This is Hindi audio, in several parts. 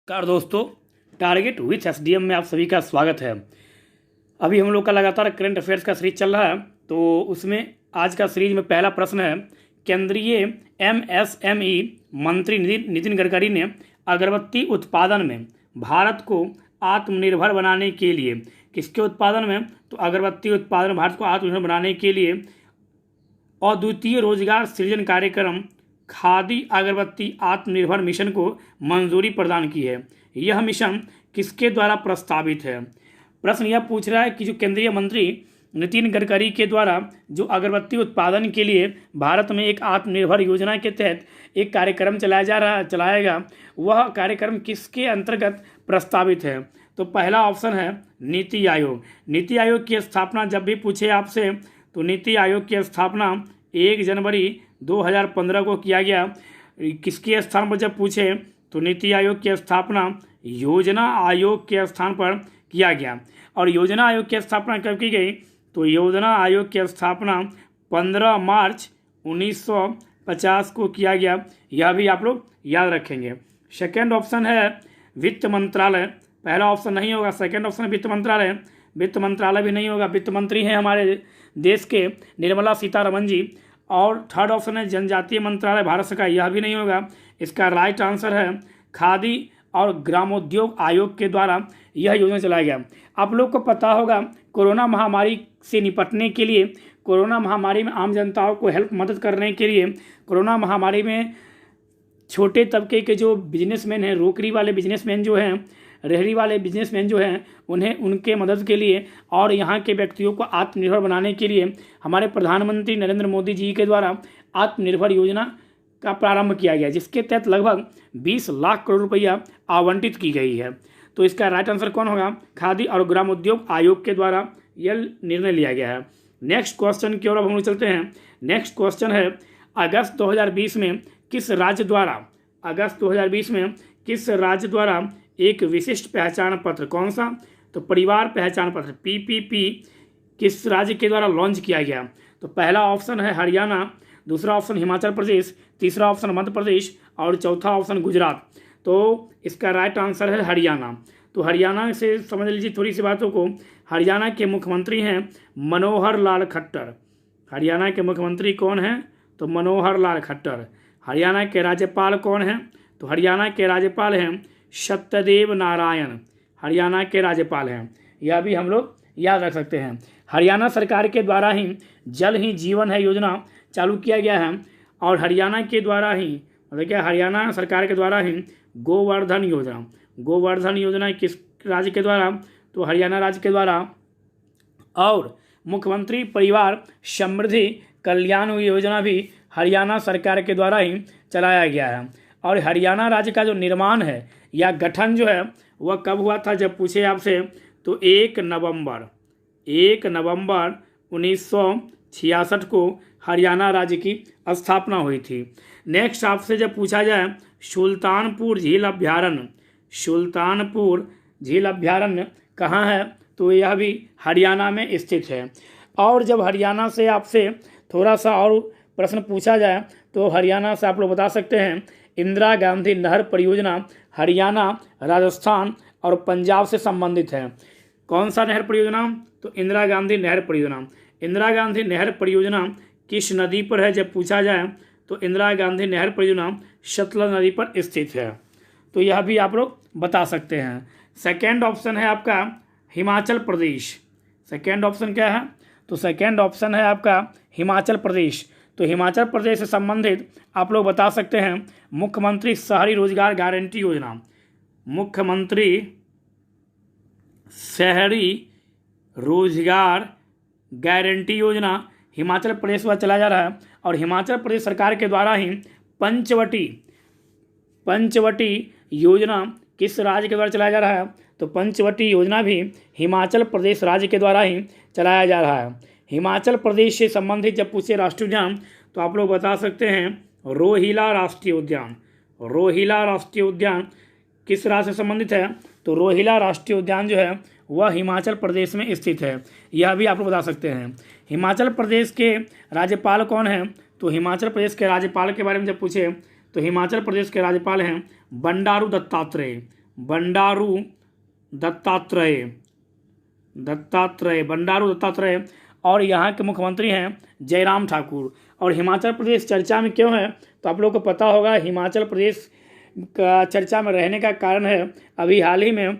नमस्कार दोस्तों, टारगेट विथ एसडीएम में आप सभी का स्वागत है। अभी हम लोग का लगातार करंट अफेयर्स का सीरीज चल रहा है, तो उसमें आज का सीरीज में पहला प्रश्न है, केंद्रीय एमएसएमई मंत्री नितिन गडकरी ने अगरबत्ती उत्पादन में भारत को आत्मनिर्भर बनाने के लिए, किसके उत्पादन में, तो अगरबत्ती उत्पादन भारत को आत्मनिर्भर बनाने के लिए अद्वितीय रोजगार सृजन कार्यक्रम खादी अगरबत्ती आत्मनिर्भर मिशन को मंजूरी प्रदान की है। यह मिशन किसके द्वारा प्रस्तावित है? प्रश्न यह पूछ रहा है कि जो केंद्रीय मंत्री नितिन गडकरी के द्वारा जो अगरबत्ती उत्पादन के लिए भारत में एक आत्मनिर्भर योजना के तहत एक कार्यक्रम चलाएगा, वह कार्यक्रम किसके अंतर्गत प्रस्तावित है? तो पहला ऑप्शन है नीति आयोग। नीति आयोग की स्थापना जब भी पूछे आपसे, तो नीति आयोग की स्थापना 1 जनवरी 2015 को किया गया। किसके स्थान पर जब पूछे, तो नीति आयोग की स्थापना योजना आयोग के स्थान पर किया गया। और योजना आयोग की स्थापना कब की गई, तो योजना आयोग की स्थापना 15 मार्च 1950 को किया गया। यह भी आप लोग याद रखेंगे। सेकेंड ऑप्शन है वित्त मंत्रालय। पहला ऑप्शन नहीं होगा, सेकेंड ऑप्शन है वित्त मंत्रालय। वित्त मंत्रालय भी नहीं होगा, वित्त मंत्री हैं हमारे देश के निर्मला सीतारमण जी। और थर्ड ऑप्शन है जनजातीय मंत्रालय भारत सरकार, यह भी नहीं होगा। इसका राइट आंसर है खादी और ग्रामोद्योग आयोग के द्वारा यह योजना चलाया गया। आप लोग को पता होगा, कोरोना महामारी से निपटने के लिए, कोरोना महामारी में आम जनताओं को मदद करने के लिए, कोरोना महामारी में छोटे तबके के जो बिजनेसमैन हैं, रोकड़ी वाले बिजनेसमैन जो हैं, रेहड़ी वाले बिजनेसमैन जो हैं, उन्हें उनके मदद के लिए और यहाँ के व्यक्तियों को आत्मनिर्भर बनाने के लिए हमारे प्रधानमंत्री नरेंद्र मोदी जी के द्वारा आत्मनिर्भर योजना का प्रारंभ किया गया, जिसके तहत लगभग 20 लाख करोड़ रुपया आवंटित की गई है। तो इसका राइट आंसर कौन होगा? खादी और ग्रामोद्योग आयोग के द्वारा यह निर्णय लिया गया है। नेक्स्ट क्वेश्चन की ओर अब हम लोग चलते हैं। नेक्स्ट क्वेश्चन है, अगस्त 2020 में किस राज्य द्वारा एक विशिष्ट पहचान पत्र, कौन सा, तो परिवार पहचान पत्र पीपीपी किस राज्य के द्वारा लॉन्च किया गया? तो पहला ऑप्शन है हरियाणा, दूसरा ऑप्शन हिमाचल प्रदेश, तीसरा ऑप्शन मध्य प्रदेश और चौथा ऑप्शन गुजरात। तो इसका राइट आंसर है हरियाणा। तो हरियाणा से समझ लीजिए थोड़ी सी बातों को। हरियाणा के मुख्यमंत्री हैं मनोहर लाल खट्टर। हरियाणा के मुख्यमंत्री कौन हैं? तो मनोहर लाल खट्टर। हरियाणा के राज्यपाल कौन हैं? तो हरियाणा के राज्यपाल हैं सत्यदेव नारायण। हरियाणा के राज्यपाल हैं, यह भी हम लोग याद रख सकते हैं। हरियाणा सरकार के द्वारा ही जल ही जीवन है योजना चालू किया गया है। और हरियाणा के द्वारा ही, मतलब क्या, हरियाणा सरकार के द्वारा ही गोवर्धन योजना किस राज्य के द्वारा? तो हरियाणा राज्य के द्वारा। और मुख्यमंत्री परिवार समृद्धि कल्याण योजना भी हरियाणा सरकार के द्वारा ही चलाया गया है। और हरियाणा राज्य का जो निर्माण है या गठन जो है वह कब हुआ था जब पूछे आपसे, तो 1 नवंबर 1966 को हरियाणा राज्य की स्थापना हुई थी। नेक्स्ट आपसे जब पूछा जाए सुल्तानपुर झील अभ्यारण्य कहाँ है, तो यह भी हरियाणा में स्थित है। और जब हरियाणा से आपसे थोड़ा सा और प्रश्न पूछा जाए, तो हरियाणा से आप लोग बता सकते हैं इंदिरा गांधी नहर परियोजना हरियाणा, राजस्थान और पंजाब से संबंधित है। कौन सा नहर परियोजना? तो इंदिरा गांधी नहर परियोजना। इंदिरा गांधी नहर परियोजना किस नदी पर है जब पूछा जाए, तो इंदिरा गांधी नहर परियोजना सतलज नदी पर स्थित है। तो यह भी आप लोग बता सकते हैं। सेकेंड ऑप्शन है आपका हिमाचल प्रदेश। सेकेंड ऑप्शन क्या है? तो सेकेंड ऑप्शन है आपका हिमाचल प्रदेश। तो हिमाचल प्रदेश से संबंधित आप लोग बता सकते हैं मुख्यमंत्री शहरी रोजगार गारंटी योजना। मुख्यमंत्री शहरी रोजगार गारंटी योजना हिमाचल प्रदेश में चलाया जा रहा है। और हिमाचल प्रदेश सरकार के द्वारा ही पंचवटी योजना किस राज्य के द्वारा चलाया जा रहा है? तो पंचवटी योजना भी हिमाचल प्रदेश राज्य के द्वारा ही चलाया जा रहा है। हिमाचल प्रदेश से संबंधित जब पूछे राष्ट्रीय उद्यान, तो आप लोग बता सकते हैं रोहिला राष्ट्रीय उद्यान। रोहिला राष्ट्रीय उद्यान किस राज्य से संबंधित है? तो रोहिला राष्ट्रीय उद्यान जो है वह हिमाचल प्रदेश में स्थित है। यह भी आप लोग बता सकते हैं। हिमाचल प्रदेश के राज्यपाल कौन हैं? तो हिमाचल प्रदेश के राज्यपाल के बारे में जब पूछे, तो हिमाचल प्रदेश के राज्यपाल हैं बंडारू दत्तात्रेय। बंडारू दत्तात्रेय, बंडारू दत्तात्रेय। और यहाँ के मुख्यमंत्री हैं जयराम ठाकुर। और हिमाचल प्रदेश चर्चा में क्यों है, तो आप लोगों को पता होगा हिमाचल प्रदेश का चर्चा में रहने का कारण है अभी हाल ही में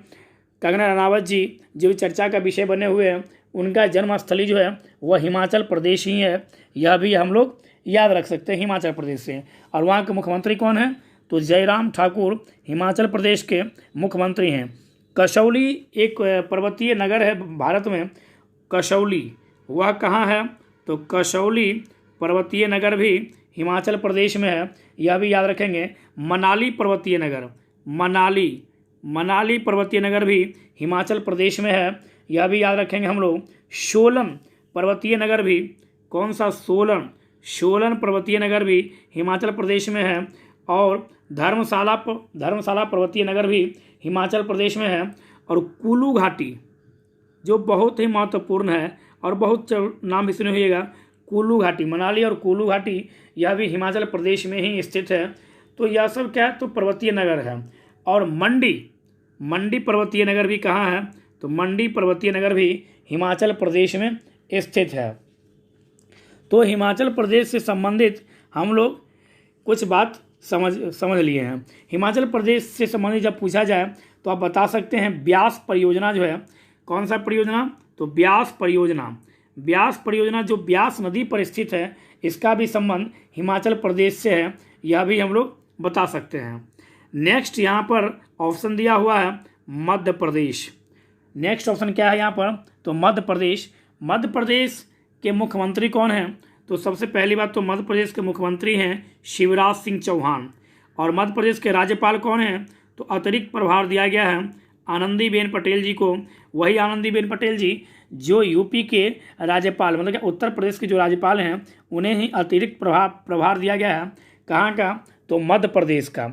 कंगना रनावत जी जो चर्चा का विषय बने हुए हैं, उनका जन्मस्थली जो है वह हिमाचल प्रदेश ही है। यह भी हम लोग याद रख सकते हैं हिमाचल प्रदेश से। और वहाँ के मुख्यमंत्री कौन हैं, तो जयराम ठाकुर हिमाचल प्रदेश के मुख्यमंत्री हैं। कसौली एक पर्वतीय नगर है भारत में, कसौली वह कहाँ है, तो कसौली पर्वतीय नगर भी हिमाचल प्रदेश में है, यह भी याद रखेंगे। मनाली पर्वतीय नगर, मनाली पर्वतीय नगर भी हिमाचल प्रदेश में है, यह भी याद रखेंगे हम लोग। सोलन पर्वतीय नगर भी, कौन सा, सोलन पर्वतीय नगर भी हिमाचल प्रदेश में है। और धर्मशाला पर्वतीय नगर भी हिमाचल प्रदेश में है। और कुल्लू घाटी जो बहुत ही महत्वपूर्ण है और बहुत नाम भी सुने होइएगा, कुल्लू घाटी, मनाली और कुल्लू घाटी यह भी हिमाचल प्रदेश में ही स्थित है। तो यह सब क्या है, तो पर्वतीय नगर है। और मंडी पर्वतीय नगर भी कहाँ है, तो मंडी पर्वतीय नगर भी हिमाचल प्रदेश में स्थित है। तो हिमाचल प्रदेश से संबंधित हम लोग कुछ बात समझ लिए हैं। हिमाचल प्रदेश से संबंधित जब पूछा जाए तो आप बता सकते हैं ब्यास परियोजना जो है, कौन सा परियोजना, तो ब्यास परियोजना जो ब्यास नदी पर स्थित है, इसका भी संबंध हिमाचल प्रदेश से है, यह भी हम लोग बता सकते हैं। नेक्स्ट यहाँ पर ऑप्शन दिया हुआ है मध्य प्रदेश। नेक्स्ट ऑप्शन क्या है यहाँ पर, तो मध्य प्रदेश के मुख्यमंत्री कौन हैं, तो सबसे पहली बात तो मध्य प्रदेश के मुख्यमंत्री हैं शिवराज सिंह चौहान। और मध्य प्रदेश के राज्यपाल कौन हैं, तो अतिरिक्त प्रभार दिया गया है आनंदीबेन पटेल जी को। वही आनंदीबेन पटेल जी जो यूपी के राज्यपाल, मतलब कि उत्तर प्रदेश के जो राज्यपाल हैं, उन्हें ही अतिरिक्त प्रभार दिया गया है। कहाँ का, तो मध्य प्रदेश का।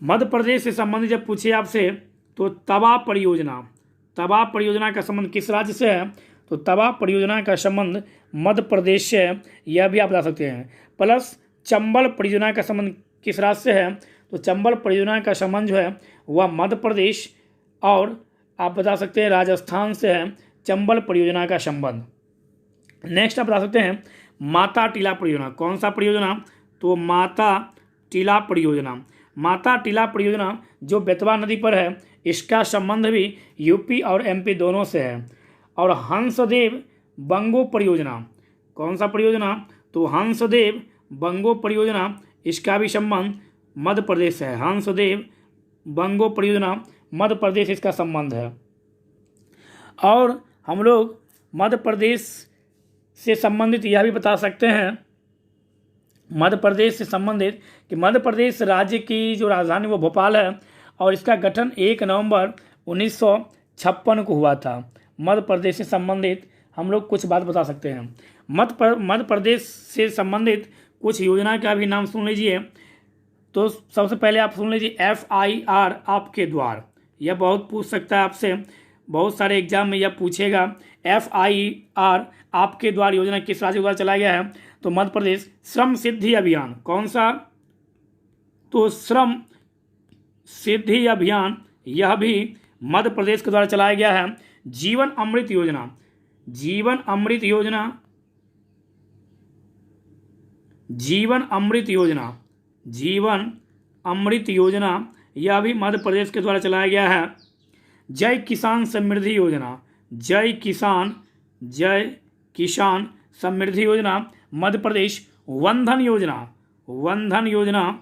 मध्य प्रदेश से संबंधित जब पूछे आपसे तो तवा परियोजना का संबंध किस राज्य से है, तो तवा परियोजना का संबंध मध्य प्रदेश से है, यह भी आप बता सकते हैं। प्लस चंबल परियोजना का संबंध किस राज्य से है, तो चंबल परियोजना का संबंध जो है वह मध्य प्रदेश और आप बता सकते हैं राजस्थान से है चंबल परियोजना का संबंध। नेक्स्ट आप बता सकते हैं माता टीला परियोजना, कौन सा परियोजना, तो माता टीला परियोजना जो बेतवा नदी पर है, इसका संबंध भी यूपी और एमपी दोनों से है। और हंसदेव बंगो परियोजना, कौन सा परियोजना, तो हंसदेव बंगो परियोजना, इसका भी संबंध मध्य प्रदेश से है। हंसदेव बंगो परियोजना मध्य प्रदेश इसका संबंध है। और हम लोग मध्य प्रदेश से संबंधित यह भी बता सकते हैं, मध्य प्रदेश से संबंधित कि मध्य प्रदेश राज्य की जो राजधानी वो भोपाल है और इसका गठन 1 नवंबर 1956 को हुआ था। मध्य प्रदेश से संबंधित हम लोग कुछ बात बता सकते हैं। मध्य प्रदेश से संबंधित कुछ योजना का भी नाम सुन लीजिए। तो सबसे पहले आप सुन लीजिए FIR आपके द्वार, यह बहुत पूछ सकता है आपसे, बहुत सारे एग्जाम में यह पूछेगा। FIR आपके द्वार योजना किस राज्य द्वारा चलाया गया है, तो मध्य प्रदेश। श्रम सिद्धि अभियान कौन सा, तो श्रम सिद्धि अभियान यह भी मध्य प्रदेश के द्वारा चलाया गया है। जीवन अमृत योजना यह भी मध्य प्रदेश के द्वारा चलाया गया है। जय किसान समृद्धि योजना मध्य प्रदेश। वंधन योजना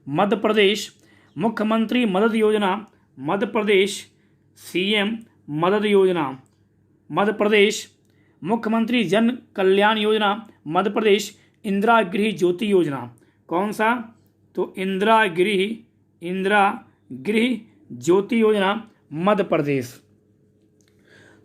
मध्य प्रदेश। मुख्यमंत्री मदद योजना मध्य प्रदेश। CM मदद योजना मध्य प्रदेश। मुख्यमंत्री जन कल्याण योजना मध्य प्रदेश। इंदिरा गृह ज्योति योजना कौन सा, तो इंदिरा गृह ज्योति योजना मध्य प्रदेश।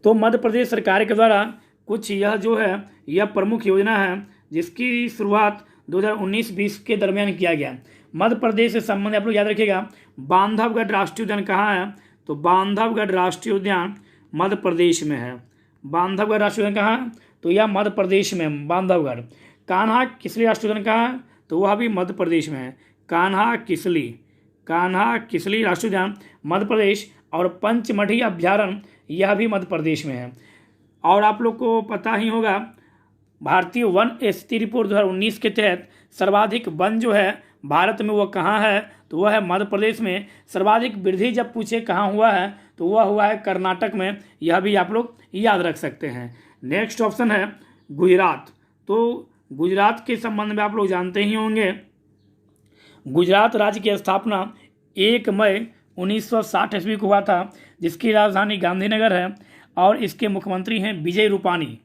तो मध्य प्रदेश सरकार के द्वारा कुछ यह जो है यह प्रमुख योजना है जिसकी शुरुआत 2019-20 के दरमियान किया गया। मध्य प्रदेश से संबंधित आप लोग याद रखिएगा बांधवगढ़ राष्ट्रीय उद्यान कहाँ है, तो बांधवगढ़ राष्ट्रीय उद्यान मध्य प्रदेश में है। बांधवगढ़ राष्ट्रीय उद्यान कहाँ है, तो यह मध्य प्रदेश में बांधवगढ़। कान्हा किसली राष्ट्रीय उद्यान कहाँ है, तो वह भी मध्य प्रदेश में है। कान्हा कान्हा किसली राष्ट्रीय उद्यान मध्य प्रदेश, और पंचमढ़ी अभ्यारण्य यह भी मध्य प्रदेश में है। और आप लोग को पता ही होगा, भारतीय वन स्थिति रिपोर्ट 2019 के तहत सर्वाधिक वन जो है भारत में वो कहाँ है, तो वह है मध्य प्रदेश में। सर्वाधिक वृद्धि जब पूछे कहाँ हुआ है, तो वह हुआ है कर्नाटक में। यह भी आप लोग याद रख सकते हैं। नेक्स्ट ऑप्शन है गुजरात। तो गुजरात के संबंध में आप लोग जानते ही होंगे, गुजरात राज्य की स्थापना 1 मई 1960 ईस्वी को हुआ था, जिसकी राजधानी गांधीनगर है, और इसके मुख्यमंत्री हैं विजय रूपानी।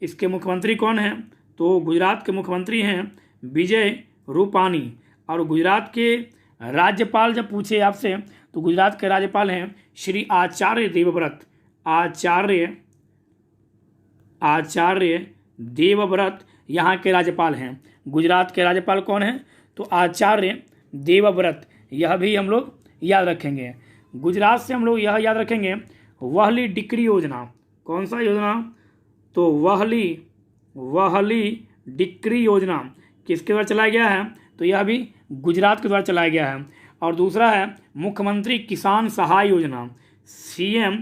इसके मुख्यमंत्री कौन हैं, तो गुजरात के मुख्यमंत्री हैं विजय रूपानी। और गुजरात के राज्यपाल जब पूछे आपसे, तो गुजरात के राज्यपाल हैं श्री आचार्य देवव्रत। आचार्य देवव्रत यहाँ के राज्यपाल हैं। गुजरात के राज्यपाल कौन हैं, तो आचार्य देवव्रत। यह भी हम लोग याद रखेंगे। गुजरात से हम लोग यह याद रखेंगे, वहली डिक्री योजना। कौन सा योजना, तो वहली डिक्री योजना किसके द्वारा चलाया गया है, तो यह भी गुजरात के द्वारा चलाया गया है। और दूसरा है मुख्यमंत्री किसान सहाय योजना, CM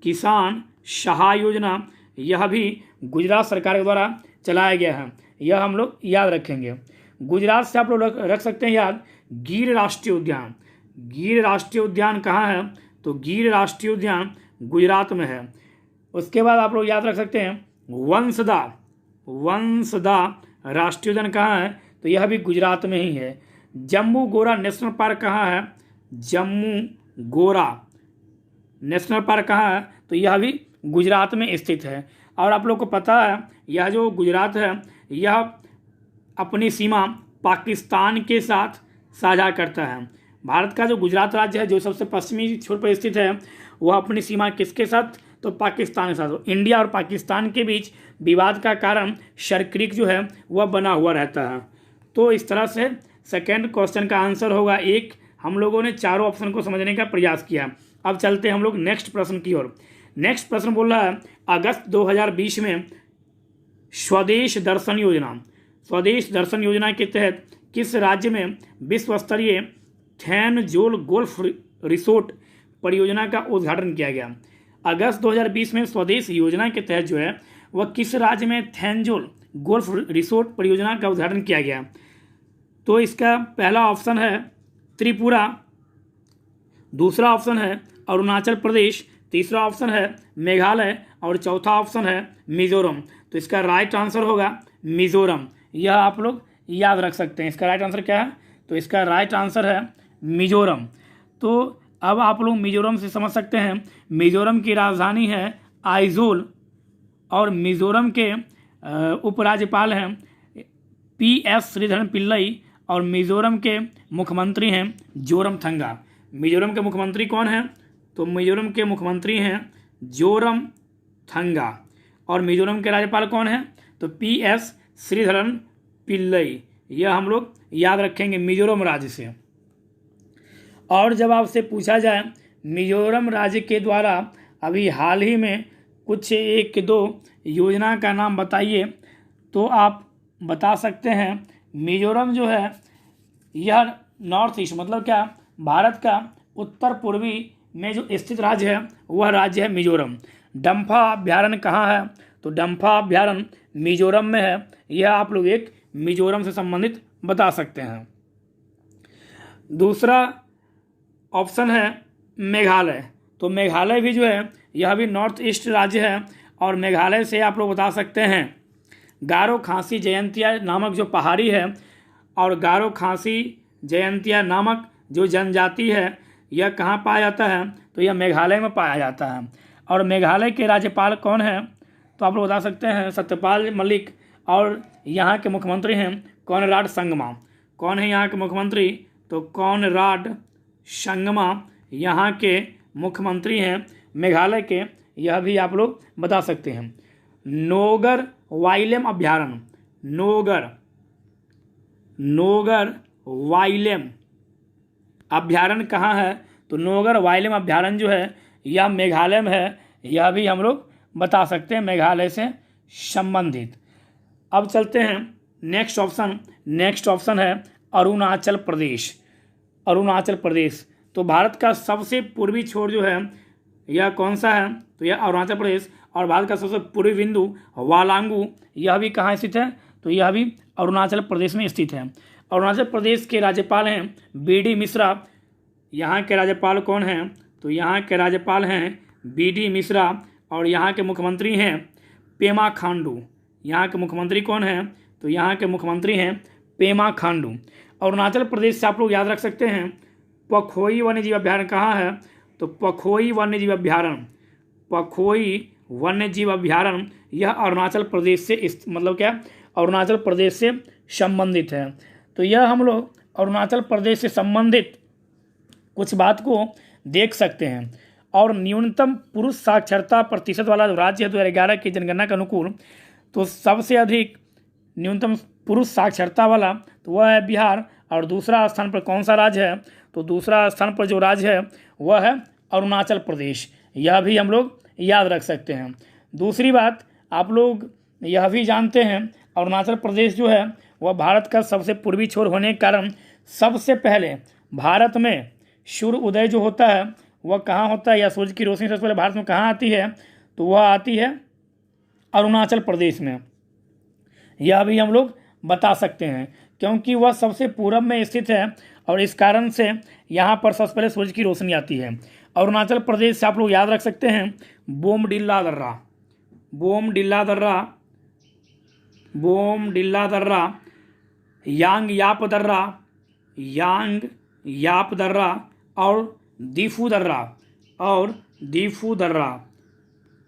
किसान सहाय योजना, यह भी गुजरात सरकार के द्वारा चलाया गया है। यह हम लोग याद रखेंगे। गुजरात से आप लोग रख सकते हैं याद गिर राष्ट्रीय उद्यान। गिर राष्ट्रीय उद्यान कहाँ है, तो गिर राष्ट्रीय उद्यान गुजरात में है। उसके बाद आप लोग याद रख सकते हैं वंसदा राष्ट्रीय उद्यान कहाँ है, तो यह भी गुजरात में ही है। जम्मू गोरा नेशनल पार्क कहाँ है, जम्मू गोरा नेशनल पार्क कहाँ है, तो यह भी गुजरात में स्थित है। और आप लोग को पता है, यह जो गुजरात है यह अपनी सीमा पाकिस्तान के साथ साझा करता है। भारत का जो गुजरात राज्य है, जो सबसे पश्चिमी छोर पर स्थित है, वह अपनी सीमा किसके साथ, तो पाकिस्तान के साथ। इंडिया और पाकिस्तान के बीच विवाद का कारण शर क्रीक जो है वह बना हुआ रहता है। तो इस तरह से सेकेंड क्वेश्चन का आंसर होगा 1। हम लोगों ने चारों ऑप्शन को समझने का प्रयास किया। अब चलते हैं हम लोग नेक्स्ट प्रश्न की ओर। नेक्स्ट प्रश्न बोल रहा है, अगस्त 2020 में स्वदेश दर्शन योजना के तहत किस राज्य में विश्व स्तरीय थैनजोल गोल्फ रिसोर्ट परियोजना का उद्घाटन किया गया। अगस्त 2020 में स्वदेश योजना के तहत जो है वह किस राज्य में थैनजोल गोल्फ रिसोर्ट परियोजना का उद्घाटन किया गया, तो इसका पहला ऑप्शन है त्रिपुरा, दूसरा ऑप्शन है अरुणाचल प्रदेश, तीसरा ऑप्शन है मेघालय, और चौथा ऑप्शन है मिजोरम। तो इसका राइट आंसर होगा मिजोरम। यह आप लोग याद रख सकते हैं। इसका राइट आंसर क्या है, तो इसका राइट आंसर है मिजोरम। तो अब आप लोग मिजोरम से समझ सकते हैं, मिजोरम की राजधानी है आइजोल, और मिजोरम के उपराज्यपाल हैं PS श्रीधरन पिल्लई, और मिजोरम के मुख्यमंत्री हैं जोरमथंगा। मिजोरम के मुख्यमंत्री कौन हैं, तो मिजोरम के मुख्यमंत्री हैं जोरमथंगा। और मिजोरम के राज्यपाल कौन हैं, तो PS श्रीधरन पिल्लई। यह हम लोग याद रखेंगे मिजोरम राज्य से। और जब आपसे पूछा जाए मिजोरम राज्य के द्वारा अभी हाल ही में कुछ 1-2 योजना का नाम बताइए, तो आप बता सकते हैं मिजोरम जो है यह नॉर्थ ईस्ट, मतलब क्या, भारत का उत्तर पूर्वी में जो स्थित राज्य है वह राज्य है मिजोरम। डम्फा अभ्यारण्य कहाँ है, तो डम्फा अभ्यारण्य मिजोरम में है। यह आप लोग एक मिजोरम से संबंधित बता सकते हैं। दूसरा ऑप्शन है मेघालय। तो मेघालय भी जो है यह भी नॉर्थ ईस्ट राज्य है, और मेघालय से आप लोग बता सकते हैं गारो खासी जयंतिया नामक जो पहाड़ी है, और गारो खासी जयंतिया नामक जो जनजाति है यह कहाँ पाया जाता है, तो यह मेघालय में पाया जाता है। और मेघालय के राज्यपाल कौन है, तो आप लोग बता सकते हैं सत्यपाल मलिक, और यहाँ के मुख्यमंत्री हैं कॉनराड संगमा। कौन है यहाँ के मुख्यमंत्री, तो कॉनराड संगमा यहाँ के मुख्यमंत्री हैं मेघालय के। यह भी आप लोग बता सकते हैं। नोगर वाइलेम अभ्यारण्य, नोगर वाइलेम अभ्यारण्य कहाँ है, तो नोगर वाइलेम अभ्यारण्य जो है यह मेघालय में है। यह भी हम लोग बता सकते हैं मेघालय से संबंधित। अब चलते हैं नेक्स्ट ऑप्शन है अरुणाचल प्रदेश। अरुणाचल प्रदेश। तो भारत का सबसे पूर्वी छोर जो है यह कौन सा है, तो यह अरुणाचल प्रदेश। और भारत का सबसे पूर्वी बिंदु वालांगू, यह भी कहाँ स्थित है, तो यह भी अरुणाचल प्रदेश में स्थित है। अरुणाचल प्रदेश के राज्यपाल हैं BD मिश्रा। यहाँ के राज्यपाल कौन हैं, तो यहाँ के राज्यपाल हैं BD मिश्रा। और यहाँ के मुख्यमंत्री हैं पेमा खांडू। यहाँ के मुख्यमंत्री कौन हैं, तो यहाँ के मुख्यमंत्री हैं पेमा खांडू। अरुणाचल प्रदेश से आप लोग याद रख सकते हैं पखोई वन्यजीव अभ्यारण्य कहाँ है, तो पखोई वन्यजीव अभ्यारण्य, पखोई वन्यजीव अभ्यारण्य यह अरुणाचल प्रदेश से मतलब क्या, अरुणाचल प्रदेश से संबंधित है। तो यह हम लोग अरुणाचल प्रदेश से संबंधित कुछ बात को देख सकते हैं। और न्यूनतम पुरुष साक्षरता प्रतिशत वाला जो राज्य है 2011 की जनगणना के अनुकूल, तो सबसे अधिक न्यूनतम पुरुष साक्षरता वाला तो वह है बिहार। और दूसरा स्थान पर कौन सा राज्य है, तो दूसरा स्थान पर जो राज्य है वह है अरुणाचल प्रदेश। यह भी हम लोग याद रख सकते हैं। दूसरी बात आप लोग यह भी जानते हैं अरुणाचल प्रदेश जो है वह भारत का सबसे पूर्वी छोर होने के कारण सबसे पहले भारत में सूर्य उदय जो होता है वह कहाँ होता है, या सूर्य की रोशनी सबसे पहले भारत में कहाँ आती है, तो वह आती है अरुणाचल प्रदेश में। यह भी हम लोग बता सकते हैं क्योंकि वह सबसे पूरब में स्थित है और इस कारण से यहाँ पर सबसे पहले सूर्य की रोशनी आती है। अरुणाचल प्रदेश से आप लोग याद रख सकते हैं बोमडिल्ला दर्रा, बोमडिल्ला दर्रा, बोमडिल्ला दर्रा, यांग याप दर्रा, यांग याप दर्रा और दीफू दर्रा, और दीफू दर्रा,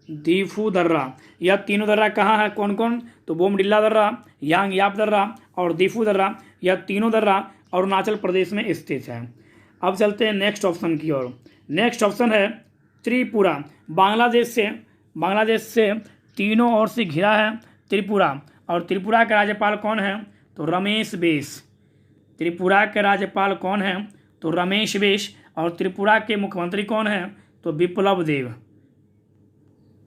दीफू दर्रा। यह तीनों दर्रा कहाँ है, कौन कौन, तो बोमडिल्ला दर्रा, यांग याप दर्रा और दीफू दर्रा, यह तीनों दर्रा अरुणाचल प्रदेश में स्थित है। अब चलते हैं नेक्स्ट ऑप्शन की ओर। नेक्स्ट ऑप्शन है त्रिपुरा। बांग्लादेश से तीनों ओर से घिरा है त्रिपुरा। और त्रिपुरा के राज्यपाल कौन है, तो रमेश बैस। त्रिपुरा के राज्यपाल कौन है, तो रमेश बैस। और त्रिपुरा के मुख्यमंत्री कौन है, तो बिप्लब देव।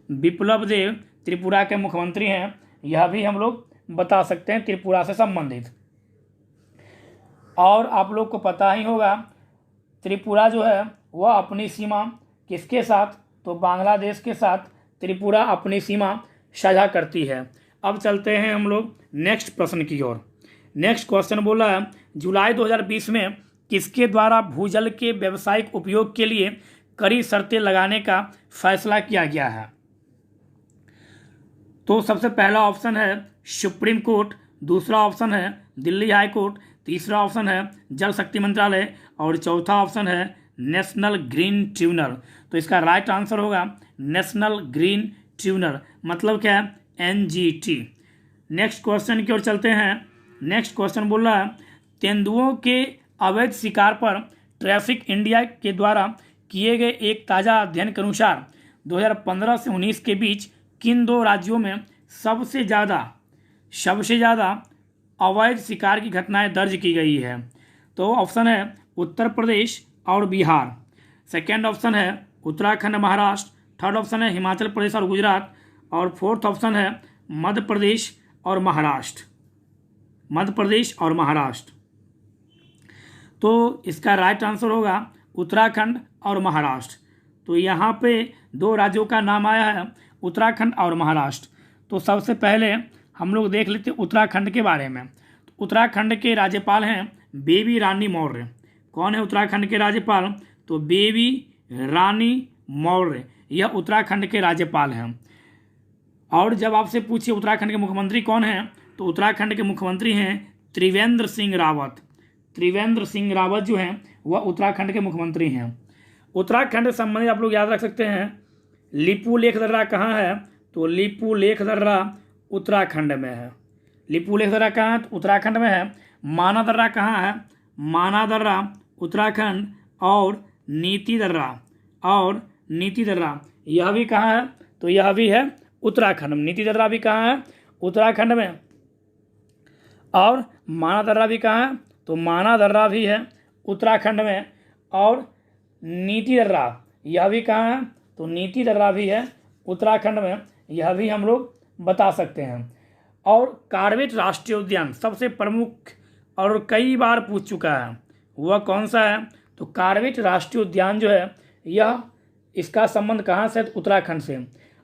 बिप्लब देव त्रिपुरा के मुख्यमंत्री हैं। यह भी हम लोग बता सकते हैं त्रिपुरा से संबंधित। और आप लोग को पता ही होगा त्रिपुरा जो है वह अपनी सीमा किसके साथ, तो बांग्लादेश के साथ त्रिपुरा अपनी सीमा साझा करती है। अब चलते हैं हम लोग नेक्स्ट प्रश्न की ओर। नेक्स्ट क्वेश्चन बोला है जुलाई 2020 में किसके द्वारा भूजल के व्यावसायिक उपयोग के लिए कड़ी शर्तें लगाने का फैसला किया गया है। तो सबसे पहला ऑप्शन है सुप्रीम कोर्ट, दूसरा ऑप्शन है दिल्ली हाई कोर्ट, तीसरा ऑप्शन है जल शक्ति मंत्रालय और चौथा ऑप्शन है नेशनल ग्रीन ट्रिब्यूनल। तो इसका राइट आंसर होगा नेशनल ग्रीन ट्रिब्यूनल, मतलब क्या है, NGT। नेक्स्ट क्वेश्चन की ओर चलते हैं। नेक्स्ट क्वेश्चन बोल रहा है तेंदुओं के अवैध शिकार पर ट्रैफिक इंडिया के द्वारा किए गए एक ताज़ा अध्ययन के अनुसार 2015 से 19 के बीच किन दो राज्यों में सबसे ज़्यादा अवैध शिकार की घटनाएं दर्ज की गई है। तो ऑप्शन है उत्तर प्रदेश और बिहार, सेकेंड ऑप्शन है उत्तराखंड महाराष्ट्र, थर्ड ऑप्शन है हिमाचल प्रदेश और गुजरात, और फोर्थ ऑप्शन है मध्य प्रदेश और महाराष्ट्र, मध्य प्रदेश और महाराष्ट्र। तो इसका राइट आंसर होगा उत्तराखंड और महाराष्ट्र। तो यहाँ पे दो राज्यों का नाम आया है उत्तराखंड और महाराष्ट्र। तो सबसे पहले हम लोग देख लेते हैं उत्तराखंड के बारे में। तो उत्तराखंड के राज्यपाल हैं बेबी रानी मौर्य। कौन है उत्तराखंड के राज्यपाल, तो बेबी रानी मौर्य, यह उत्तराखंड के राज्यपाल हैं। और जब आपसे पूछिए उत्तराखंड के मुख्यमंत्री कौन हैं, तो उत्तराखंड के मुख्यमंत्री हैं त्रिवेंद्र सिंह रावत। त्रिवेंद्र सिंह रावत जो हैं वह उत्तराखंड के मुख्यमंत्री हैं। उत्तराखंड से संबंधित आप लोग याद रख सकते हैं लिपू लेख दर्रा कहाँ है, तो लिपू लेख दर्रा उत्तराखंड में है। लिपू लेख दर्रा कहाँ है, तो उत्तराखंड में है। माना दर्रा कहाँ है, माना दर्रा उत्तराखंड, और नीति दर्रा यह भी कहाँ है, तो यह भी है उत्तराखंड में। नीति दर्रा भी कहाँ है, उत्तराखंड में। और माना दर्रा भी कहाँ है, तो माना दर्रा भी है उत्तराखंड में। और नीति दर्रा यह भी कहाँ है, तो नीति दर्रा भी है उत्तराखंड में। यह भी हम लोग बता सकते हैं। और कार्बेट राष्ट्रीय उद्यान सबसे प्रमुख और कई बार पूछ चुका है, वह कौन सा है? तो कार्बेट राष्ट्रीय उद्यान जो है यह, इसका संबंध कहाँ से? उत्तराखंड से।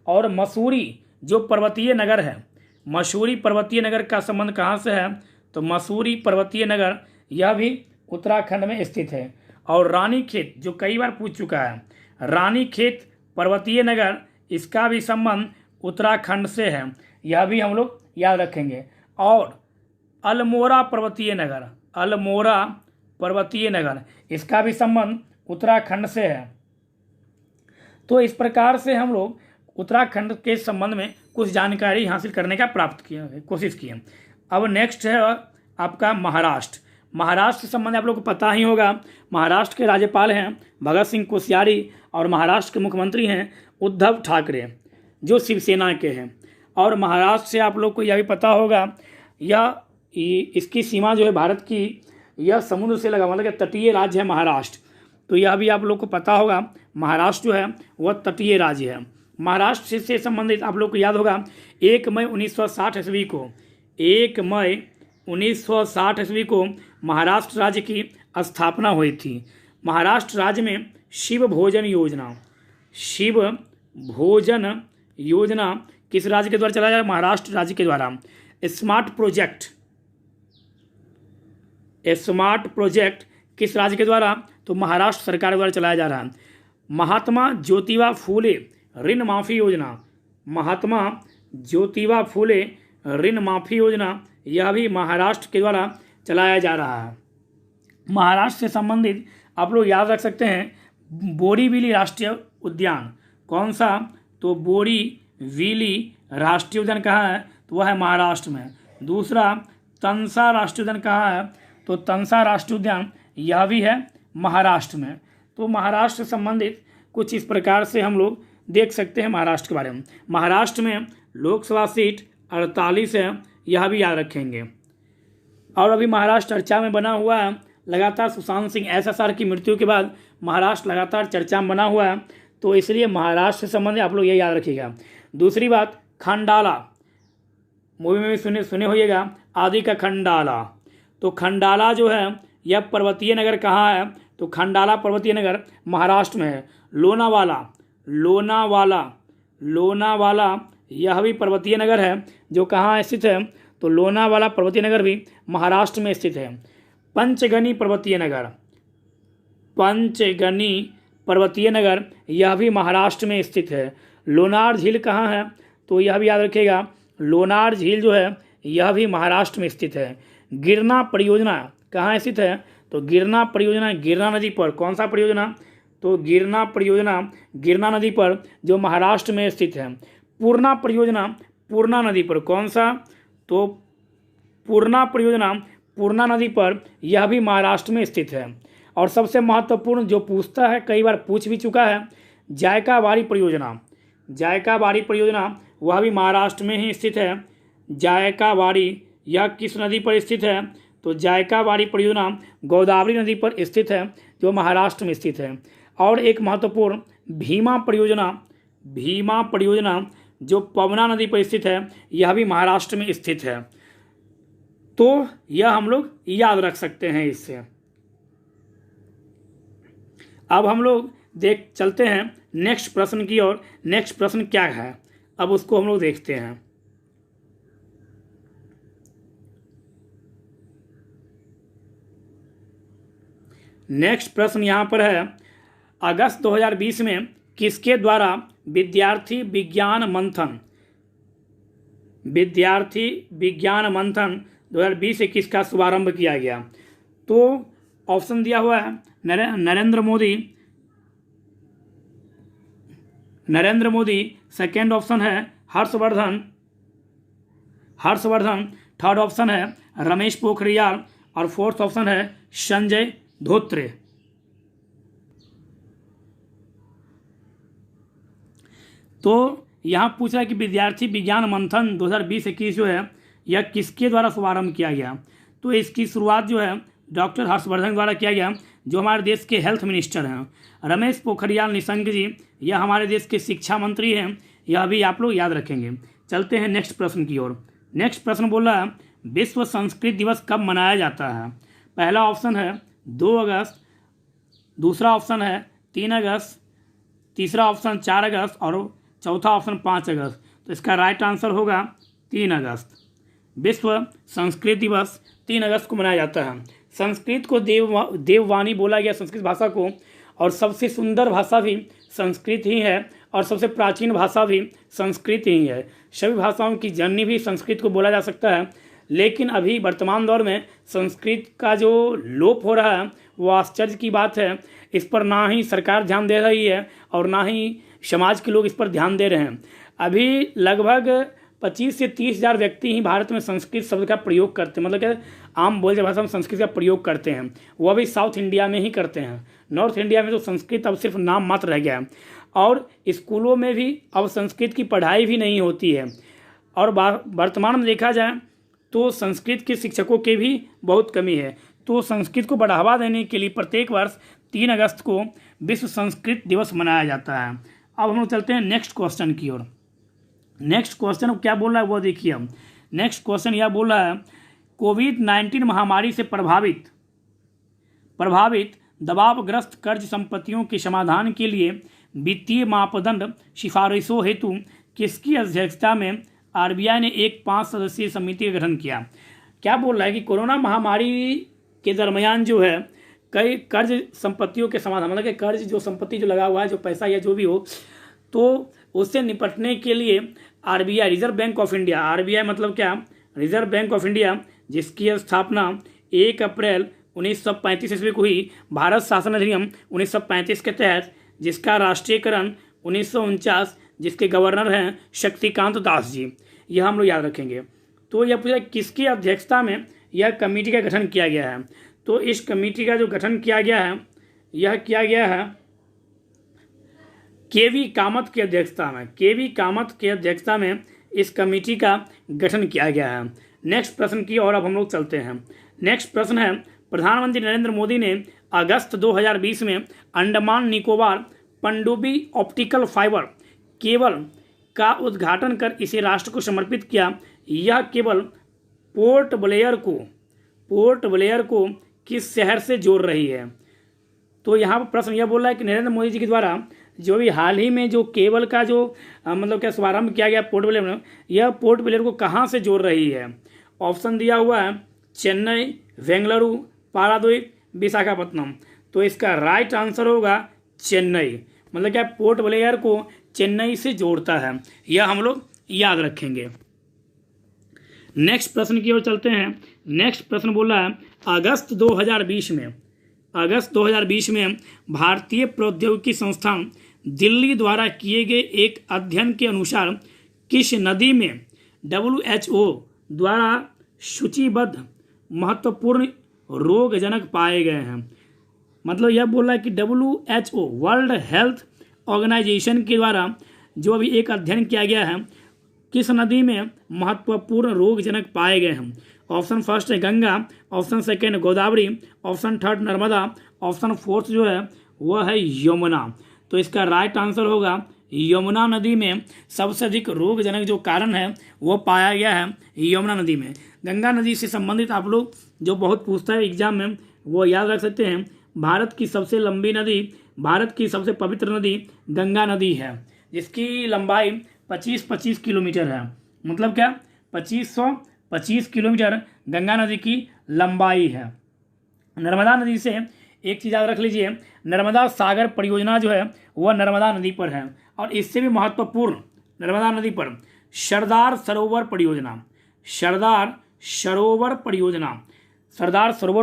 और मसूरी जो पर्वतीय नगर है, मसूरी पर्वतीय नगर का संबंध कहाँ से है? तो मसूरी पर्वतीय नगर यह भी उत्तराखंड में स्थित है। और रानीखेत जो कई बार पूछ चुका है, रानीखेत पर्वतीय नगर, इसका भी संबंध उत्तराखंड से है, यह भी हम लोग याद रखेंगे। और अल्मोड़ा पर्वतीय नगर, अल्मोड़ा पर्वतीय नगर, इसका भी संबंध उत्तराखंड से है। तो इस प्रकार से हम लोग उत्तराखंड के संबंध में कुछ जानकारी हासिल करने का कोशिश की है। अब नेक्स्ट है आपका महाराष्ट्र। महाराष्ट्र के संबंध आप लोग को पता ही होगा। महाराष्ट्र के राज्यपाल हैं भगत सिंह कोश्यारी और महाराष्ट्र के मुख्यमंत्री हैं उद्धव ठाकरे जो शिवसेना के हैं। और महाराष्ट्र से आप लोग को यह भी पता होगा, इसकी सीमा जो है भारत की, यह समुद्र से लगा, मतलब तटीय राज्य है महाराष्ट्र। तो यह भी आप लोग को पता होगा, महाराष्ट्र जो है वह तटीय राज्य है। महाराष्ट्र से संबंधित आप लोग को याद होगा 1 मई 1960 ईस्वी को, 1 मई 1960 ईस्वी को महाराष्ट्र राज्य की स्थापना हुई थी। महाराष्ट्र राज्य में शिव भोजन योजना, शिव भोजन योजना किस राज्य के द्वारा चलाया जा रहा है? महाराष्ट्र राज्य के द्वारा। स्मार्ट प्रोजेक्ट, स्मार्ट प्रोजेक्ट किस राज्य के द्वारा? तो महाराष्ट्र सरकार द्वारा चलाया जा रहा है। महात्मा ज्योतिबा फूले ऋण माफी योजना, महात्मा ज्योतिबा फूले ऋण माफी योजना, यह भी महाराष्ट्र के द्वारा चलाया जा रहा है। महाराष्ट्र से संबंधित आप लोग याद रख सकते हैं बोरीवली राष्ट्रीय उद्यान, कौन सा? तो बोरीवली राष्ट्रीय उद्यान कहाँ है? तो वह है महाराष्ट्र में। दूसरा तंसा राष्ट्रीय उद्यान कहाँ है? तो तंसा राष्ट्रीय उद्यान यह भी है महाराष्ट्र में। तो महाराष्ट्र से संबंधित कुछ इस प्रकार से हम लोग देख सकते हैं महाराष्ट्र के बारे में। महाराष्ट्र में लोकसभा सीट 48 है, यह भी याद रखेंगे। और अभी महाराष्ट्र चर्चा में बना हुआ है लगातार। सुशांत सिंह एसएसआर की मृत्यु के बाद महाराष्ट्र लगातार चर्चा में बना हुआ है, तो इसलिए महाराष्ट्र से संबंधित आप लोग ये याद रखिएगा। दूसरी बात, खंडाला मूवी में भी सुने होइएगा, आदि का खंडाला। तो खंडाला जो है यह पर्वतीय नगर कहाँ है? तो खंडाला पर्वतीय नगर महाराष्ट्र में है। लोनावाला, लोनावाला, लोनावाला यह भी पर्वतीय नगर है जो कहाँ स्थित है? तो लोनावाला पर्वतीय नगर भी महाराष्ट्र में स्थित है। पंचगनी पर्वतीय नगर, पंचगनी पर्वतीय नगर यह भी महाराष्ट्र में स्थित है। लोनार झील कहाँ है? तो यह भी याद रखिएगा, लोनार झील जो है यह भी महाराष्ट्र में स्थित है। गिरना परियोजना कहाँ स्थित है? तो गिरना परियोजना गिरना नदी पर, कौन सा परियोजना? तो गिरना परियोजना गिरना नदी पर जो महाराष्ट्र में स्थित है। पूर्णा परियोजना पूर्णा नदी पर, कौन सा? तो पूर्णा परियोजना पूर्णा नदी पर, यह भी महाराष्ट्र में स्थित है। और सबसे महत्वपूर्ण जो पूछता है, कई बार पूछ भी चुका है, जायकाबाड़ी परियोजना, जायकाबाड़ी परियोजना वह भी महाराष्ट्र में ही स्थित है। जायकाबाड़ी यह किस नदी पर स्थित है? तो जायकाबाड़ी परियोजना गोदावरी नदी पर स्थित है जो महाराष्ट्र में स्थित है। और एक महत्वपूर्ण भीमा परियोजना, भीमा परियोजना जो पवना नदी पर स्थित है, यह भी महाराष्ट्र में स्थित है। तो यह हम लोग याद रख सकते हैं इससे। अब हम लोग चलते हैं नेक्स्ट प्रश्न की ओर। नेक्स्ट प्रश्न क्या है, अब उसको हम लोग देखते हैं। नेक्स्ट प्रश्न यहाँ पर है, अगस्त 2020 में किसके द्वारा विद्यार्थी विज्ञान मंथन 2020-21 का शुभारंभ किया गया? तो ऑप्शन दिया हुआ है नरेंद्र मोदी, सेकेंड ऑप्शन है हर्षवर्धन, थर्ड ऑप्शन है रमेश पोखरियाल और फोर्थ ऑप्शन है संजय धोत्रे। तो यहाँ पूछ रहा है कि विद्यार्थी विज्ञान मंथन 2020-21 जो है यह किसके द्वारा शुभारंभ किया गया? तो इसकी शुरुआत जो है डॉक्टर हर्षवर्धन द्वारा किया गया, जो हमारे देश के हेल्थ मिनिस्टर हैं। रमेश पोखरियाल निशंक जी यह हमारे देश के शिक्षा मंत्री हैं, यह भी आप लोग याद रखेंगे। चलते हैं नेक्स्ट प्रश्न की ओर। नेक्स्ट प्रश्न बोल रहा है, विश्व संस्कृत दिवस कब मनाया जाता है? पहला ऑप्शन है 2 अगस्त, दूसरा ऑप्शन है 3 अगस्त, तीसरा ऑप्शन 4 अगस्त और चौथा ऑप्शन 5 अगस्त। तो इसका राइट आंसर होगा 3 अगस्त। विश्व संस्कृत दिवस 3 अगस्त को मनाया जाता है। संस्कृत को देववाणी बोला गया, संस्कृत भाषा को, और सबसे सुंदर भाषा भी संस्कृत ही है और सबसे प्राचीन भाषा भी संस्कृत ही है। सभी भाषाओं की जननी भी संस्कृत को बोला जा सकता है, लेकिन अभी वर्तमान दौर में संस्कृत का जो लोप हो रहा है वो आश्चर्य की बात है। इस पर ना ही सरकार ध्यान दे रही है और ना ही समाज के लोग इस पर ध्यान दे रहे हैं। अभी लगभग 25 से 30 हज़ार व्यक्ति ही भारत में संस्कृत शब्द का प्रयोग करते हैं, मतलब कि आम बोलचाल भाषा में संस्कृत का प्रयोग करते हैं। वो भी साउथ इंडिया में ही करते हैं। नॉर्थ इंडिया में तो संस्कृत अब सिर्फ नाम मात्र रह गया है और स्कूलों में भी अब संस्कृत की पढ़ाई भी नहीं होती है। और वर्तमान में देखा जाए तो संस्कृत के शिक्षकों की भी बहुत कमी है। तो संस्कृत को बढ़ावा देने के लिए प्रत्येक वर्ष 3 अगस्त को विश्व संस्कृत दिवस मनाया जाता है। अब हम लोग चलते हैं नेक्स्ट क्वेश्चन की ओर। नेक्स्ट क्वेश्चन क्या बोल रहा है वो देखिए हम। नेक्स्ट क्वेश्चन यह बोल रहा है, कोविड-19 महामारी से प्रभावित दबावग्रस्त कर्ज संपत्तियों के समाधान के लिए वित्तीय मापदंड सिफारिशों हेतु किसकी अध्यक्षता में आरबीआई ने एक 5 सदस्यीय समिति का गठन किया। क्या बोल रहा है कि कोरोना महामारी के दरमियान जो है कई कर्ज संपत्तियों के समाधान, मतलब कि कर्ज जो संपत्ति जो लगा हुआ है, जो पैसा या जो भी हो, तो उससे निपटने के लिए RBI, reserve bank of India, RBI मतलब क्या, रिजर्व बैंक ऑफ इंडिया, जिसकी स्थापना 1 अप्रैल 1935 ईस्वी को हुई भारत शासन अधिनियम 1935 के तहत, जिसका राष्ट्रीयकरण 1949, जिसके गवर्नर हैं शक्तिकांत दास जी। यह हम लोग याद रखेंगे। तो यह पूछा किसकी अध्यक्षता में यह कमेटी का गठन किया गया है। तो इस कमेटी का जो गठन किया गया है, यह किया गया है केवी कामत की अध्यक्षता में। केवी कामत की अध्यक्षता में इस कमेटी का गठन किया गया है। नेक्स्ट प्रश्न की ओर अब हम लोग चलते हैं। नेक्स्ट प्रश्न है, प्रधानमंत्री नरेंद्र मोदी ने अगस्त 2020 में अंडमान निकोबार पनडुब्बी ऑप्टिकल फाइबर केबल का उद्घाटन कर इसे राष्ट्र को समर्पित किया। यह केबल पोर्ट ब्लेयर को किस शहर से जोड़ रही है। तो यहाँ पर प्रश्न यह बोल रहा है कि नरेंद्र मोदी जी के द्वारा जो भी हाल ही में जो केबल का जो मतलब क्या शुभारंभ किया गया पोर्ट ब्लेयर में, यह पोर्ट ब्लेयर को कहाँ से जोड़ रही है। ऑप्शन दिया हुआ है चेन्नई, बेंगलुरु, पारादीप, विशाखापट्टनम। तो इसका राइट आंसर होगा चेन्नई, मतलब क्या पोर्ट ब्लेयर को चेन्नई से जोड़ता है। यह हम लोग याद रखेंगे। नेक्स्ट प्रश्न की ओर चलते हैं। नेक्स्ट प्रश्न बोल रहा है, अगस्त 2020 में भारतीय प्रौद्योगिकी संस्थान दिल्ली द्वारा किए गए एक अध्ययन के अनुसार किस नदी में WHO द्वारा सूचीबद्ध महत्वपूर्ण रोगजनक पाए गए हैं। मतलब यह बोल रहा है कि WHO वर्ल्ड हेल्थ ऑर्गेनाइजेशन के द्वारा जो अभी एक अध्ययन किया गया है, किस नदी में महत्वपूर्ण रोगजनक पाए गए हैं। ऑप्शन फर्स्ट है Ganga, option second Godavari, option third Narmada, option fourth जो है वह है यमुना। तो इसका राइट आंसर होगा यमुना नदी में सबसे अधिक रोगजनक जो कारण है वो पाया गया है यमुना नदी में। गंगा नदी से संबंधित आप लोग जो बहुत पूछता है एग्जाम में वो याद रख सकते हैं। भारत की सबसे लंबी नदी, भारत की सबसे पवित्र नदी गंगा नदी है, जिसकी लंबाई 25 किलोमीटर है। मतलब क्या 2525 किलोमीटर गंगा नदी की लंबाई है। नर्मदा नदी से एक चीज़ याद रख लीजिए, नर्मदा सागर परियोजना जो है वह नर्मदा नदी पर है। और इससे भी महत्वपूर्ण नर्मदा नदी पर सरदार सरोवर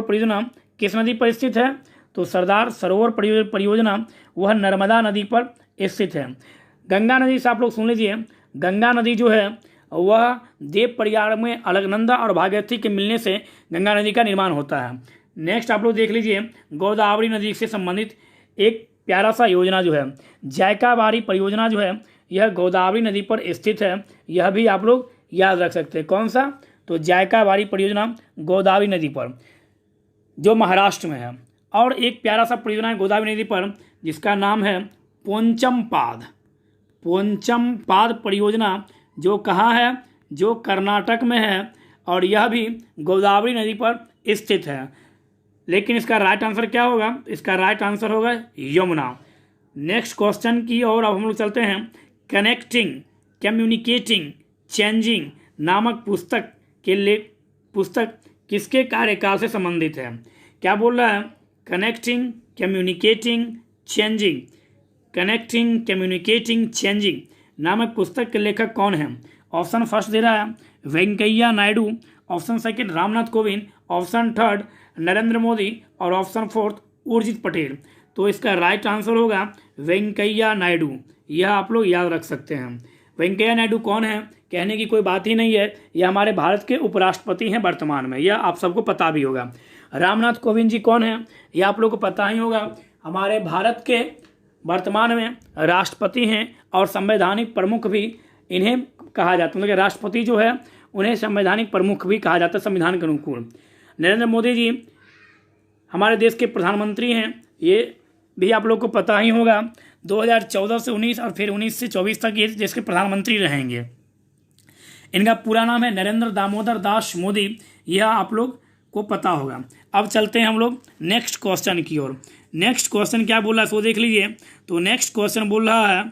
परियोजना किस नदी पर स्थित है। तो सरदार सरोवर परियोजना वह नर्मदा नदी पर स्थित है। गंगा नदी से आप लोग सुन लीजिए, गंगा नदी जो है वह देव प्रयाग में अलकनंदा और भागीरथी के मिलने से गंगा नदी का निर्माण होता है। नेक्स्ट आप लोग देख लीजिए, गोदावरी नदी से संबंधित एक प्यारा सा योजना जो है जायकाबाड़ी परियोजना जो है यह गोदावरी नदी पर स्थित है। यह भी आप लोग याद रख सकते हैं। कौन सा, तो जायकाबाड़ी परियोजना गोदावरी नदी पर जो महाराष्ट्र में है। और एक प्यारा सा परियोजना है गोदावरी नदी पर जिसका नाम है पोंचमपाद परियोजना, जो कहाँ है, जो कर्नाटक में है और यह भी गोदावरी नदी पर स्थित है। लेकिन इसका राइट आंसर क्या होगा? इसका राइट आंसर होगा यमुना। नेक्स्ट क्वेश्चन की ओर अब हम लोग चलते हैं। कनेक्टिंग, कम्युनिकेटिंग, चेंजिंग नामक पुस्तक किसके कार्यकाल से संबंधित है? क्या बोल रहा है? Connecting, communicating, changing. Connecting, communicating, changing नामक पुस्तक के लेखक कौन है? ऑप्शन फर्स्ट दे रहा है Venkaiah Naidu, option second Ramnath Kovind, option third Narendra Modi और ऑप्शन फोर्थ उर्जित पटेल। तो इसका राइट आंसर होगा वेंकैया नायडू। यह आप लोग याद रख सकते हैं। वेंकैया नायडू कौन है? कहने की कोई बात ही नहीं है, यह हमारे भारत के उपराष्ट्रपति हैं वर्तमान में, यह आप सबको पता भी होगा। रामनाथ कोविंद जी कौन है? यह आप लोग को पता ही होगा, हमारे भारत के वर्तमान में राष्ट्रपति हैं और संवैधानिक प्रमुख भी इन्हें कहा जाता है। मतलब कि राष्ट्रपति जो है उन्हें संवैधानिक प्रमुख भी कहा जाता है संविधान के अनुकूल। नरेंद्र मोदी जी हमारे देश के प्रधानमंत्री हैं, ये भी आप लोग को पता ही होगा। 2014 से 19 और फिर 19 से 24 तक ये देश के प्रधानमंत्री रहेंगे। इनका पूरा नाम है नरेंद्र दामोदर दास मोदी, यह आप लोग को पता होगा। अब चलते हैं हम लोग नेक्स्ट क्वेश्चन की ओर। नेक्स्ट क्वेश्चन क्या बोल रहा है सो देख लीजिए। तो नेक्स्ट क्वेश्चन बोल रहा है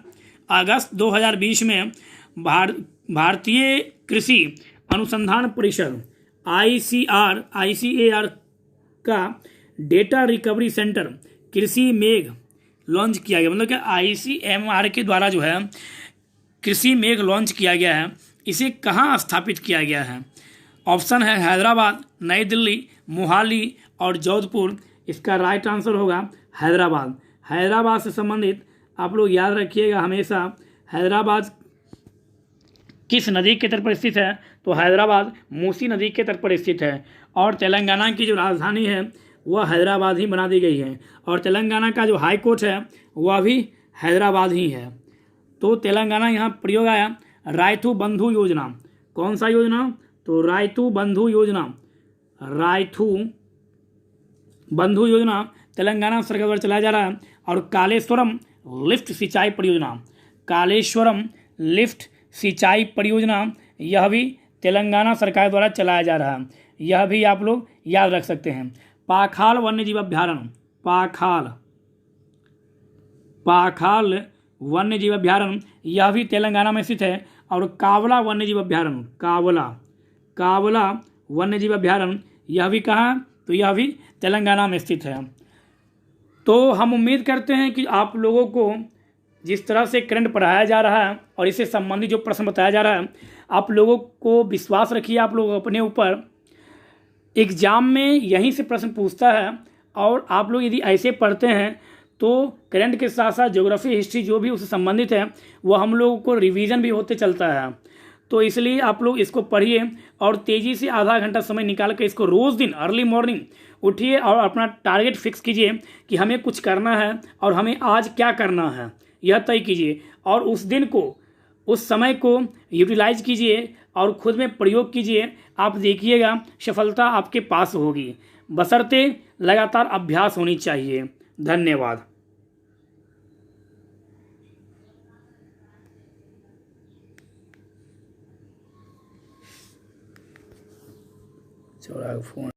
अगस्त 2020 में भारतीय कृषि अनुसंधान परिषद ICAR का डेटा रिकवरी सेंटर कृषि मेघ लॉन्च किया गया। मतलब कि ICMR के द्वारा जो है कृषि मेघ लॉन्च किया गया है। इसे कहाँ स्थापित किया गया है? ऑप्शन है हैदराबाद, नई दिल्ली, मोहाली और जोधपुर। इसका राइट आंसर होगा हैदराबाद। हैदराबाद से संबंधित आप लोग याद रखिएगा हमेशा, हैदराबाद किस नदी के तट पर स्थित है? तो हैदराबाद मूसी नदी के तट पर स्थित है। और तेलंगाना की जो राजधानी है वह हैदराबाद ही बना दी गई है। और तेलंगाना का जो हाई कोर्ट है वह भी हैदराबाद ही है। तो तेलंगाना यहाँ प्रयोग आया रायतू बंधु योजना। कौन सा योजना? तो रायतू बंधु योजना। रायतू बंधु योजना तेलंगाना सरकार द्वारा चलाया जा रहा है। और कालेश्वरम लिफ्ट सिंचाई परियोजना, कालेश्वरम लिफ्ट सिंचाई परियोजना यह भी तेलंगाना सरकार द्वारा चलाया जा रहा है। यह भी आप लोग याद रख सकते हैं। पाखाल वन्यजीव अभ्यारण्य, पाखाल वन्यजीव अभ्यारण्य यह भी तेलंगाना में स्थित है। और कावला वन्यजीव अभ्यारण्य, कावला वन्यजीव अभ्यारण्य यह भी कहाँ? तो यह भी तेलंगाना में स्थित है। तो हम उम्मीद करते हैं कि आप लोगों को जिस तरह से करंट पढ़ाया जा रहा है और इससे संबंधित जो प्रश्न बताया जा रहा है, आप लोगों को विश्वास रखिए आप लोग अपने ऊपर, एग्जाम में यहीं से प्रश्न पूछता है। और आप लोग यदि ऐसे पढ़ते हैं तो करंट के साथ साथ ज्योग्राफी, हिस्ट्री जो भी उससे संबंधित है वो हम लोगों को रिवीजन भी होते चलता है। तो इसलिए आप लोग इसको पढ़िए और तेज़ी से आधा घंटा समय निकाल कर इसको रोज़ दिन अर्ली मॉर्निंग उठिए और अपना टारगेट फिक्स कीजिए कि हमें कुछ करना है और हमें आज क्या करना है यह तय कीजिए। और उस दिन को, उस समय को यूटिलाइज कीजिए और खुद में प्रयोग कीजिए। आप देखिएगा सफलता आपके पास होगी, बशर्ते लगातार अभ्यास होनी चाहिए। धन्यवाद। फोन